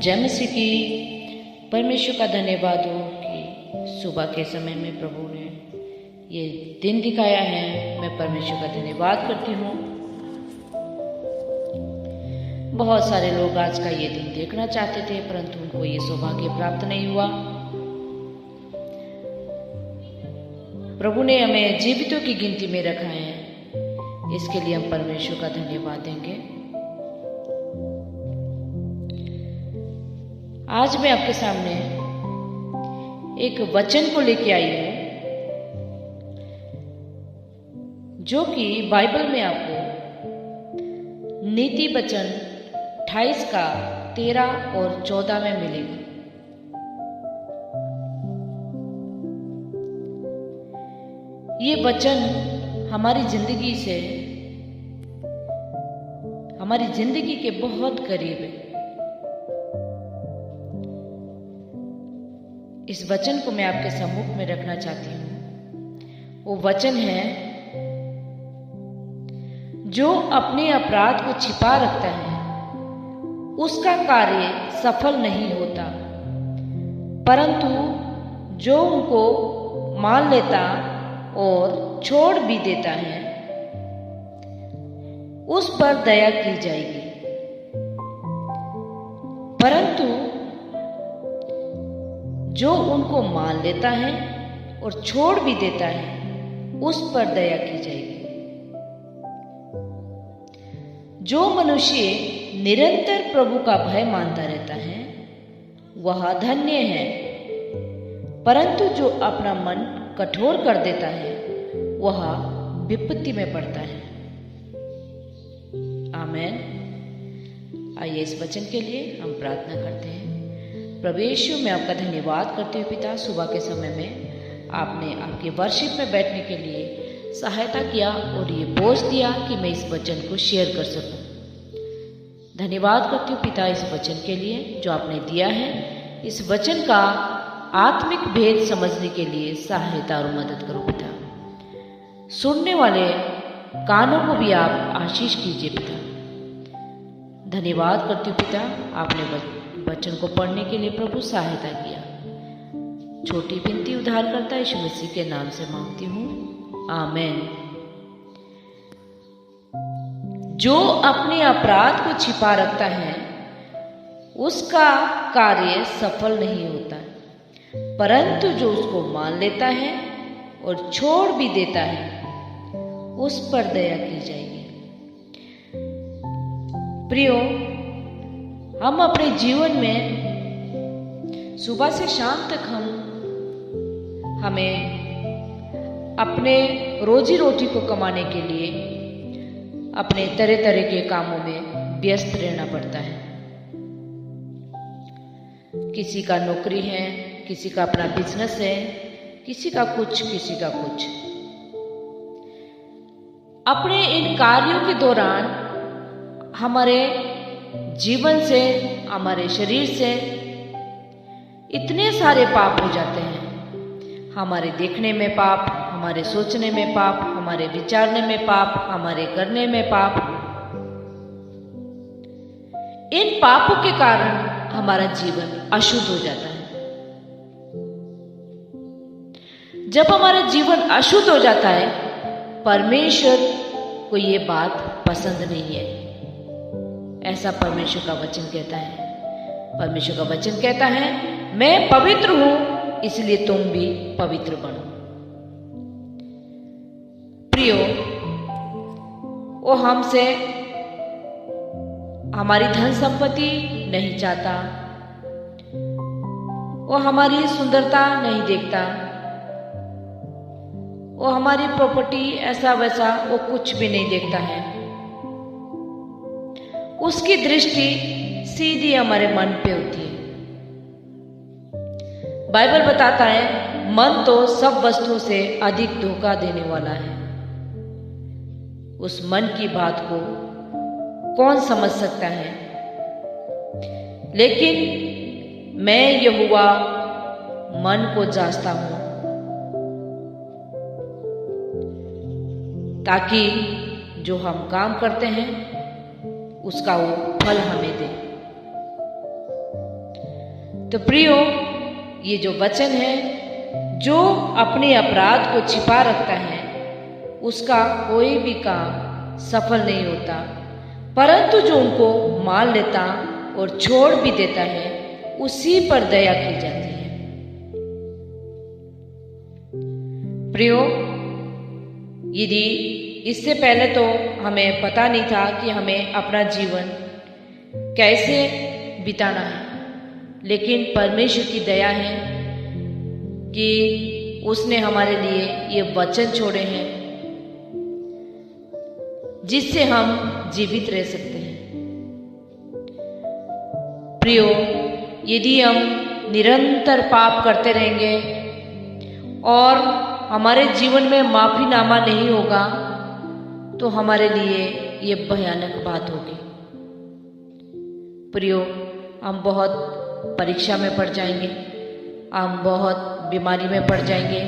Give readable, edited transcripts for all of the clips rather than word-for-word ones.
जय मसीह की। परमेश्वर का धन्यवाद हो कि सुबह के समय में प्रभु ने ये दिन दिखाया है। मैं परमेश्वर का धन्यवाद करती हूँ। बहुत सारे लोग आज का ये दिन देखना चाहते थे, परंतु उनको ये सौभाग्य प्राप्त नहीं हुआ। प्रभु ने हमें जीवितों की गिनती में रखा है, इसके लिए हम परमेश्वर का धन्यवाद देंगे। आज मैं आपके सामने एक वचन को लेके आई हूं, जो कि बाइबल में आपको नीति वचन 28 का 13 और 14 में मिलेगा। ये वचन हमारी जिंदगी के बहुत करीब है। इस वचन को मैं आपके सम्मुख में रखना चाहती हूँ। वो वचन है, जो अपने अपराध को छिपा रखता है उसका कार्य सफल नहीं होता, परंतु जो उनको मान लेता और छोड़ भी देता है उस पर दया की जाएगी। परंतु जो उनको मान लेता है और छोड़ भी देता है उस पर दया की जाएगी। जो मनुष्य निरंतर प्रभु का भय मानता रहता है वह धन्य है, परंतु जो अपना मन कठोर कर देता है वह विपत्ति में पड़ता है। आमीन। आइए इस वचन के लिए हम प्रार्थना करते हैं। प्रभु यीशु, मैं आपका धन्यवाद करती हूँ पिता। सुबह के समय में आपने आपके वर्शिप में बैठने के लिए सहायता किया और ये बोझ दिया कि मैं इस वचन को शेयर कर सकूं। धन्यवाद करती हूँ पिता इस वचन के लिए जो आपने दिया है। इस वचन का आत्मिक भेद समझने के लिए सहायता और मदद करो पिता। सुनने वाले कानों को भी आप आशीष कीजिए पिता। धन्यवाद करती हूँ पिता, आपने वचन को पढ़ने के लिए प्रभु सहायता किया। छोटी विनती उद्धारकर्ता यीशु मसीह के नाम से मांगती हूँ, आमीन। जो अपने अपराध को छिपा रखता है उसका कार्य सफल नहीं होता, परंतु जो उसको मान लेता है और छोड़ भी देता है उस पर दया की जाएगी। प्रियो, हम अपने जीवन में सुबह से शाम तक हमें अपने रोजी रोटी को कमाने के लिए अपने तरह तरह के कामों में व्यस्त रहना पड़ता है। किसी का नौकरी है, किसी का अपना बिजनेस है, किसी का कुछ। अपने इन कार्यों के दौरान हमारे जीवन से, हमारे शरीर से इतने सारे पाप हो जाते हैं। हमारे देखने में पाप, हमारे सोचने में पाप, हमारे विचारने में पाप, हमारे करने में पाप। इन पापों के कारण हमारा जीवन अशुद्ध हो जाता है। जब हमारा जीवन अशुद्ध हो जाता है, परमेश्वर को ये बात पसंद नहीं है। ऐसा परमेश्वर का वचन कहता है। परमेश्वर का वचन कहता है, मैं पवित्र हूं इसलिए तुम भी पवित्र बनो। प्रियो, वो हमसे हमारी धन संपत्ति नहीं चाहता, वो हमारी सुंदरता नहीं देखता, वो हमारी प्रॉपर्टी ऐसा वैसा वो कुछ भी नहीं देखता है। उसकी दृष्टि सीधी हमारे मन पे होती है। बाइबल बताता है, मन तो सब वस्तुओं से अधिक धोखा देने वाला है। उस मन की बात को कौन समझ सकता है? लेकिन मैं यहोवा मन को जांचता हूं, ताकि जो हम काम करते हैं उसका वो फल हमें दे। तो प्रियो, ये जो वचन है, जो अपने अपराध को छिपा रखता है उसका कोई भी काम सफल नहीं होता, परंतु जो उनको मान लेता और छोड़ भी देता है उसी पर दया की जाती है। प्रियो, यदि इससे पहले तो हमें पता नहीं था कि हमें अपना जीवन कैसे बिताना है, लेकिन परमेश्वर की दया है कि उसने हमारे लिए ये वचन छोड़े हैं जिससे हम जीवित रह सकते हैं। प्रियो, यदि हम निरंतर पाप करते रहेंगे और हमारे जीवन में माफीनामा नहीं होगा तो हमारे लिए ये भयानक बात होगी। प्रियो, हम बहुत परीक्षा में पड़ जाएंगे, हम बहुत बीमारी में पड़ जाएंगे,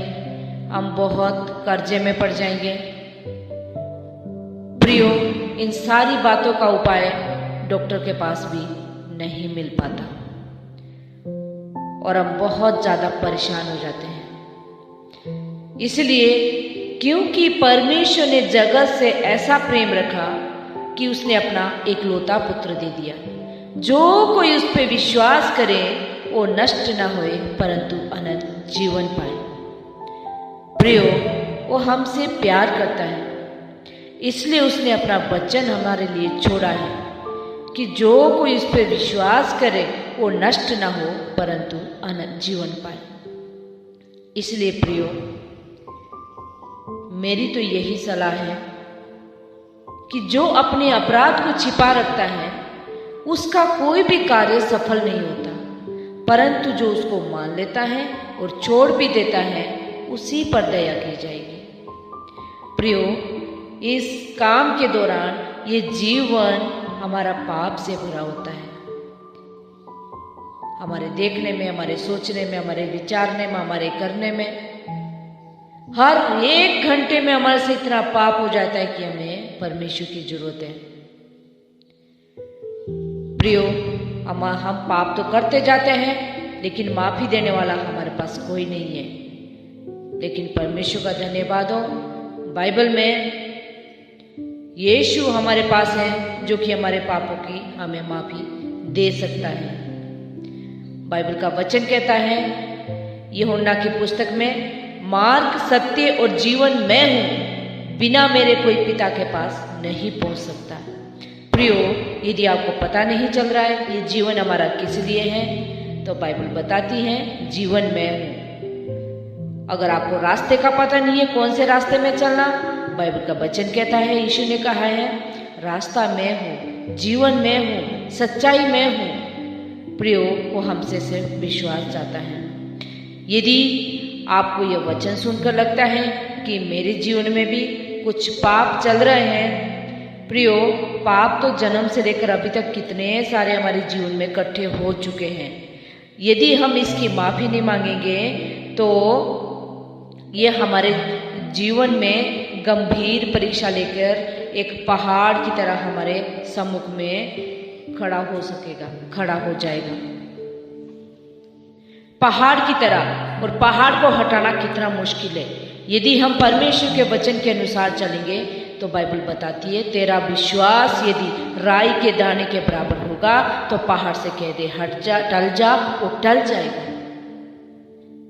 हम बहुत कर्जे में पड़ जाएंगे। प्रियो, इन सारी बातों का उपाय डॉक्टर के पास भी नहीं मिल पाता और हम बहुत ज़्यादा परेशान हो जाते हैं। इसलिए क्योंकि परमेश्वर ने जगत से ऐसा प्रेम रखा कि उसने अपना एकलौता पुत्र दे दिया, जो कोई उस पर विश्वास करे वो नष्ट न होए परंतु अनंत जीवन पाए। प्रियो, वो हमसे प्यार करता है, इसलिए उसने अपना वचन हमारे लिए छोड़ा है कि जो कोई उस पर विश्वास करे वो नष्ट न हो परंतु अनंत जीवन पाए। इसलिए प्रियो, मेरी तो यही सलाह है कि जो अपने अपराध को छिपा रखता है उसका कोई भी कार्य सफल नहीं होता, परंतु जो उसको मान लेता है और छोड़ भी देता है उसी पर दया की जाएगी। प्रियो, इस काम के दौरान ये जीवन हमारा पाप से भरा होता है। हमारे देखने में, हमारे सोचने में, हमारे विचारने में, हमारे करने में, हर 1 घंटे में हमारे से इतना पाप हो जाता है कि हमें परमेश्वर की जरूरत है। प्रियो, हम पाप तो करते जाते हैं लेकिन माफी देने वाला हमारे पास कोई नहीं है। लेकिन परमेश्वर का धन्यवाद हो, बाइबल में यीशु हमारे पास है जो कि हमारे पापों की हमें माफी दे सकता है। बाइबल का वचन कहता है यूहन्ना की पुस्तक में, मार्ग, सत्य और जीवन मैं हूं, बिना मेरे कोई पिता के पास नहीं पहुंच सकता। प्रियो, यदि आपको पता नहीं चल रहा है ये जीवन हमारा किस लिए है, तो बाइबल बताती है जीवन मैं हूं। अगर आपको रास्ते का पता नहीं है कौन से रास्ते में चलना, बाइबल का वचन कहता है, यीशु ने कहा है, रास्ता मैं हूं, जीवन मैं हूं, सच्चाई मैं हूं। प्रियो, वो हमसे सिर्फ विश्वास चाहता है। यदि आपको यह वचन सुनकर लगता है कि मेरे जीवन में भी कुछ पाप चल रहे हैं, प्रियो, पाप तो जन्म से लेकर अभी तक कितने सारे हमारे जीवन में इकट्ठे हो चुके हैं। यदि हम इसकी माफी नहीं मांगेंगे तो ये हमारे जीवन में गंभीर परीक्षा लेकर एक पहाड़ की तरह हमारे सम्मुख में खड़ा हो जाएगा, पहाड़ की तरह। और पहाड़ को हटाना कितना मुश्किल है। यदि हम परमेश्वर के वचन के अनुसार चलेंगे तो बाइबल बताती है, तेरा विश्वास यदि राई के दाने के बराबर होगा तो पहाड़ से कह दे हट जा, टल जा, वो टल जाएगा।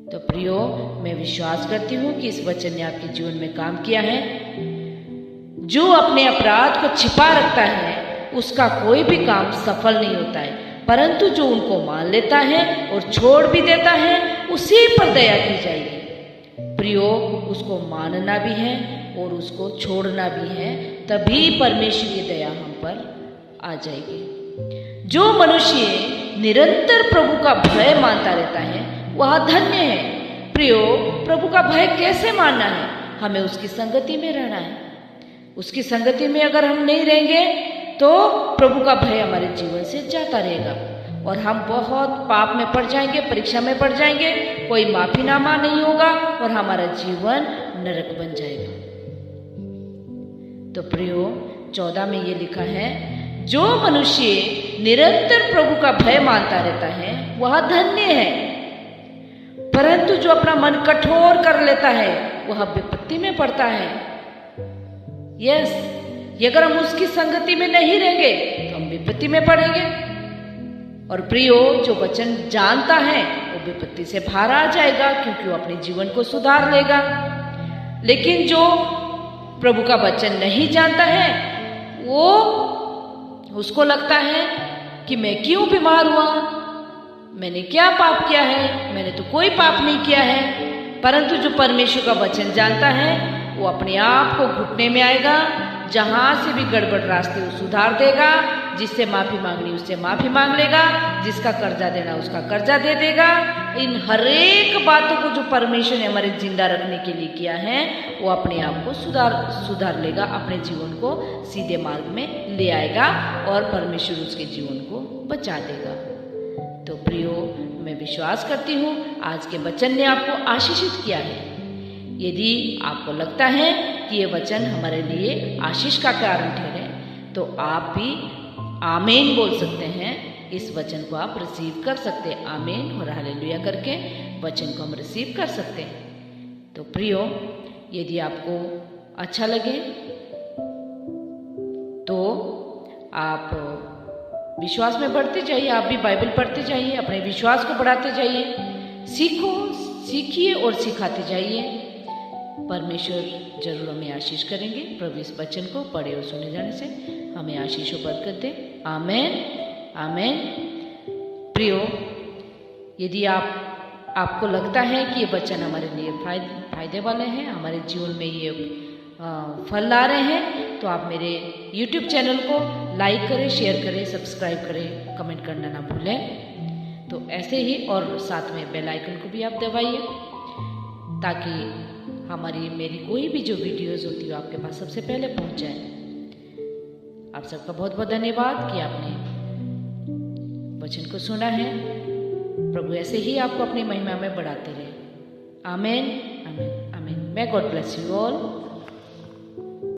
तो प्रियो, मैं विश्वास करती हूँ कि इस वचन ने आपके जीवन में काम किया है। जो अपने अपराध को छिपा रखता है उसका कोई भी काम सफल नहीं होता है, परंतु जो उनको मान लेता है और छोड़ भी देता है उसी पर दया की जाएगी। प्रियो, उसको मानना भी है और उसको छोड़ना भी है, तभी परमेश्वर की दया हम पर आ जाएगी। जो मनुष्य निरंतर प्रभु का भय मानता रहता है वह धन्य है। प्रियो, प्रभु का भय कैसे मानना है? हमें उसकी संगति में रहना है। उसकी संगति में अगर हम नहीं रहेंगे तो प्रभु का भय हमारे जीवन से जाता रहेगा और हम बहुत पाप में पड़ जाएंगे, परीक्षा में पड़ जाएंगे, कोई माफीनामा नहीं होगा और हमारा जीवन नरक बन जाएगा। तो प्रियो, 14 में ये लिखा है, जो मनुष्य निरंतर प्रभु का भय मानता रहता है वह धन्य है, परंतु जो अपना मन कठोर कर लेता है वह विपत्ति में पड़ता है। यस, अगर हम उसकी संगति में नहीं रहेंगे तो हम विपत्ति में पड़ेंगे। और प्रियो, जो वचन जानता है वो विपत्ति से बाहर आ जाएगा, क्योंकि वो अपने जीवन को सुधार लेगा। लेकिन जो प्रभु का वचन नहीं जानता है, वो उसको लगता है कि मैं क्यों बीमार हुआ, मैंने क्या पाप किया है, मैंने तो कोई पाप नहीं किया है। परंतु जो परमेश्वर का वचन जानता है वो अपने आप को घुटने में आएगा, जहां से भी गड़बड़ रास्ते वो सुधार देगा, जिससे माफी मांगनी उससे माफी मांग लेगा, जिसका कर्जा देना उसका कर्जा दे देगा। इन हरेक बातों को जो परमेश्वर ने हमारे जिंदा रखने के लिए किया है वो अपने आप को सुधार लेगा, अपने जीवन को सीधे मार्ग में ले आएगा और परमेश्वर उसके जीवन को बचा देगा। तो प्रियो, मैं विश्वास करती हूँ आज के वचन ने आपको आशीषित किया है। यदि आपको लगता है कि ये वचन हमारे लिए आशीष का कारण ठहरे तो आप भी आमीन बोल सकते हैं। इस वचन को आप रिसीव कर सकते हैं, आमीन और हालेलुया करके वचन को हम रिसीव कर सकते हैं। तो प्रियो, यदि आपको अच्छा लगे तो आप विश्वास में बढ़ते जाइए, आप भी बाइबल पढ़ते जाइए, अपने विश्वास को बढ़ाते जाइए, सीखिए और सिखाते जाइए। परमेश्वर जरूर हमें आशीष करेंगे। प्रभु इस वचन को पढ़े और सुने जाने से हमें आशीष और बरकत दे। आमेन, आमेन। प्रियो, यदि आपको लगता है कि ये वचन हमारे लिए फायदे वाले हैं, हमारे जीवन में ये फल ला रहे हैं, तो आप मेरे YouTube चैनल को लाइक करें, शेयर करें, सब्सक्राइब करें, कमेंट करना ना भूलें। तो ऐसे ही और साथ में बेल आइकन को भी आप दबाइए, ताकि मेरी कोई भी जो वीडियोस होती है आपके पास सबसे पहले पहुंच जाए। आप सबका बहुत बहुत धन्यवाद कि आपने वचन को सुना है। प्रभु ऐसे ही आपको अपनी महिमा में बढ़ाते रहे। आमीन, आमीन, आमीन। May God bless you all.